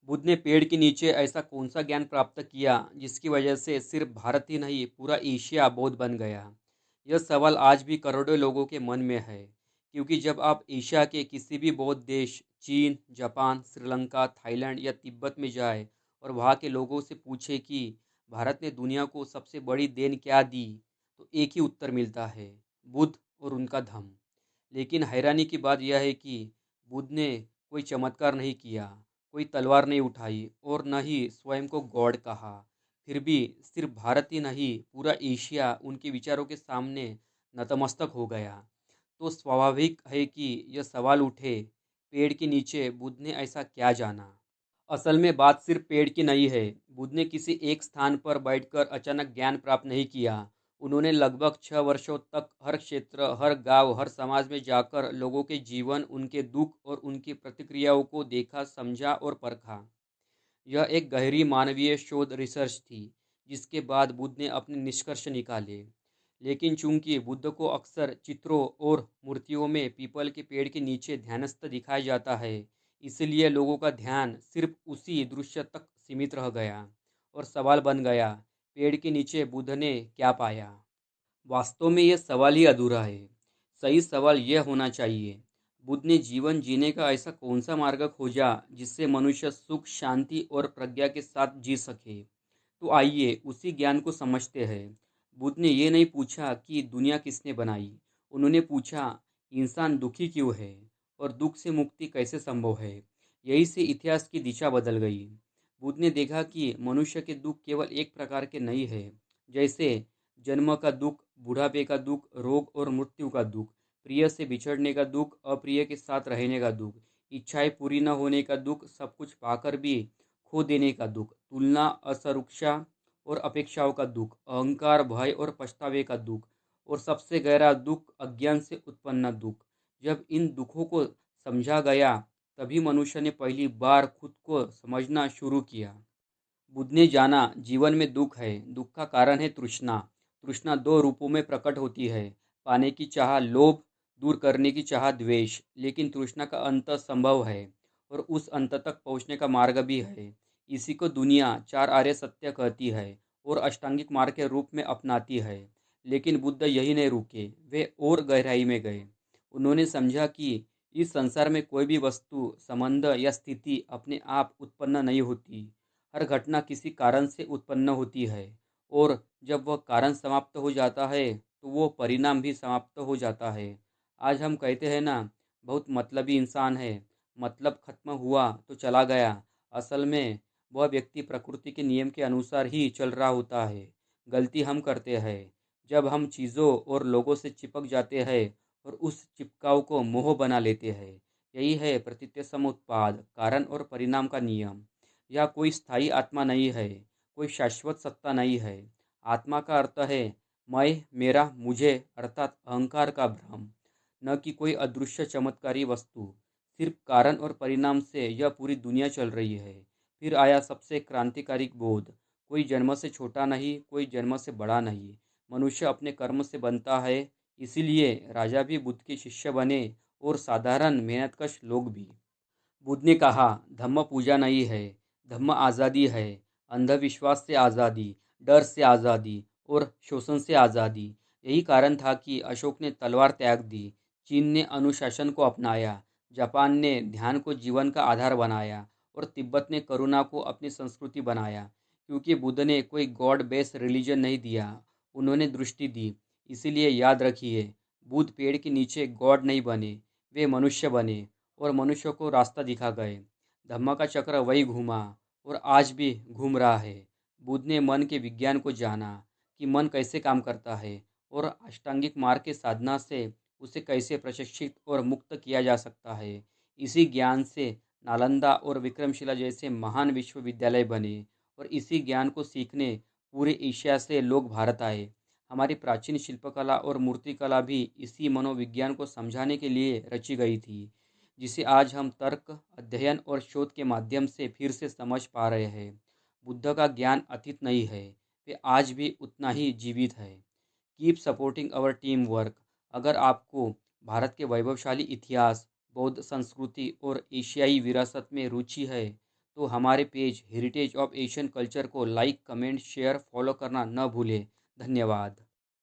बुद्ध ने पेड़ के नीचे ऐसा कौन सा ज्ञान प्राप्त किया जिसकी वजह से सिर्फ भारत ही नहीं पूरा एशिया बौद्ध बन गया। यह सवाल आज भी करोड़ों लोगों के मन में है, क्योंकि जब आप एशिया के किसी भी बौद्ध देश चीन, जापान, श्रीलंका, थाईलैंड या तिब्बत में जाए और वहाँ के लोगों से पूछे कि भारत ने दुनिया को सबसे बड़ी देन क्या दी, तो एक ही उत्तर मिलता है, बुद्ध और उनका धम्म। लेकिन हैरानी की बात यह है कि बुद्ध ने कोई चमत्कार नहीं किया, कोई तलवार नहीं उठाई और न ही स्वयं को गॉड कहा। फिर भी सिर्फ भारत ही नहीं पूरा एशिया उनके विचारों के सामने नतमस्तक हो गया। तो स्वाभाविक है कि यह सवाल उठे, पेड़ के नीचे बुद्ध ने ऐसा क्या जाना। असल में बात सिर्फ पेड़ की नहीं है। बुद्ध ने किसी एक स्थान पर बैठकर अचानक ज्ञान प्राप्त नहीं किया। उन्होंने लगभग 6 वर्षों तक हर क्षेत्र, हर गांव, हर समाज में जाकर लोगों के जीवन, उनके दुख और उनकी प्रतिक्रियाओं को देखा, समझा और परखा। यह एक गहरी मानवीय शोध रिसर्च थी, जिसके बाद बुद्ध ने अपने निष्कर्ष निकाले। लेकिन चूंकि बुद्ध को अक्सर चित्रों और मूर्तियों में पीपल के पेड़ के नीचे ध्यानस्थ दिखाया जाता है, इसलिए लोगों का ध्यान सिर्फ उसी दृश्य तक सीमित रह गया और सवाल बन गया, पेड़ के नीचे बुद्ध ने क्या पाया। वास्तव में यह सवाल ही अधूरा है। सही सवाल यह होना चाहिए, बुद्ध ने जीवन जीने का ऐसा कौन सा मार्ग खोजा जिससे मनुष्य सुख, शांति और प्रज्ञा के साथ जी सके। तो आइए उसी ज्ञान को समझते हैं। बुद्ध ने ये नहीं पूछा कि दुनिया किसने बनाई, उन्होंने पूछा इंसान दुखी क्यों है और दुख से मुक्ति कैसे संभव है। यही से इतिहास की दिशा बदल गई। बुद्ध ने देखा कि मनुष्य के दुख केवल एक प्रकार के नहीं है, जैसे जन्म का दुख, बुढ़ापे का दुख, रोग और मृत्यु का दुख, प्रिय से बिछड़ने का दुख, अप्रिय के साथ रहने का दुख, इच्छाएं पूरी न होने का दुख, सब कुछ पाकर भी खो देने का दुख, तुलना, असुरक्षा और अपेक्षाओं का दुख, अहंकार, भय और पछतावे का दुख, और सबसे गहरा दुख अज्ञान से उत्पन्न दुख। जब इन दुखों को समझा गया, तभी मनुष्य ने पहली बार खुद को समझना शुरू किया। बुद्ध ने जाना जीवन में दुख है, दुख का कारण है तृष्णा। तृष्णा दो रूपों में प्रकट होती है, पाने की चाह लोभ, दूर करने की चाह द्वेष। लेकिन तृष्णा का अंत संभव है और उस अंत तक पहुंचने का मार्ग भी है। इसी को दुनिया चार आर्य सत्य कहती है और अष्टांगिक मार्ग के रूप में अपनाती है। लेकिन बुद्ध यही नहीं रुके, वे और गहराई में गए। उन्होंने समझा कि इस संसार में कोई भी वस्तु, संबंध या स्थिति अपने आप उत्पन्न नहीं होती। हर घटना किसी कारण से उत्पन्न होती है और जब वह कारण समाप्त हो जाता है तो वो परिणाम भी समाप्त हो जाता है। आज हम कहते हैं ना, बहुत मतलबी इंसान है, मतलब खत्म हुआ तो चला गया। असल में वह व्यक्ति प्रकृति के नियम के अनुसार ही चल रहा होता है। गलती हम करते हैं जब हम चीज़ों और लोगों से चिपक जाते हैं और उस चिपकाव को मोह बना लेते हैं। यही है प्रतीत्य समुत्पाद, कारण और परिणाम का नियम। यह कोई स्थायी आत्मा नहीं है, कोई शाश्वत सत्ता नहीं है। आत्मा का अर्थ है मैं, मेरा, मुझे, अर्थात अहंकार का भ्रम, न कि कोई अदृश्य चमत्कारी वस्तु। सिर्फ कारण और परिणाम से यह पूरी दुनिया चल रही है। फिर आया सबसे क्रांतिकारी बोध, कोई जन्म से छोटा नहीं, कोई जन्म से बड़ा नहीं, मनुष्य अपने कर्म से बनता है। इसीलिए राजा भी बुद्ध के शिष्य बने और साधारण मेहनतकश लोग भी। बुद्ध ने कहा, धम्म पूजा नहीं है, धम्म आज़ादी है। अंधविश्वास से आज़ादी, डर से आज़ादी और शोषण से आज़ादी। यही कारण था कि अशोक ने तलवार त्याग दी, चीन ने अनुशासन को अपनाया, जापान ने ध्यान को जीवन का आधार बनाया और तिब्बत ने करुणा को अपनी संस्कृति बनाया। क्योंकि बुद्ध ने कोई गॉड बेस्ड रिलीजन नहीं दिया, उन्होंने दृष्टि दी। इसीलिए याद रखिए, बुद्ध पेड़ के नीचे गॉड नहीं बने, वे मनुष्य बने और मनुष्य को रास्ता दिखा गए। धम्म का चक्र वही घूमा और आज भी घूम रहा है। बुद्ध ने मन के विज्ञान को जाना कि मन कैसे काम करता है और अष्टांगिक मार्ग के साधना से उसे कैसे प्रशिक्षित और मुक्त किया जा सकता है। इसी ज्ञान से नालंदा और विक्रमशिला जैसे महान विश्वविद्यालय बने और इसी ज्ञान को सीखने पूरे एशिया से लोग भारत आए। हमारी प्राचीन शिल्पकला और मूर्तिकला भी इसी मनोविज्ञान को समझाने के लिए रची गई थी, जिसे आज हम तर्क, अध्ययन और शोध के माध्यम से फिर से समझ पा रहे हैं। बुद्ध का ज्ञान अतीत नहीं है, वे आज भी उतना ही जीवित है। Keep supporting our team work. अगर आपको भारत के वैभवशाली इतिहास, बौद्ध संस्कृति और एशियाई विरासत में रुचि है, तो हमारे page heritage of Asian culture को लाइक, कमेंट, शेयर, फॉलो करना न भूलें। धन्यवाद।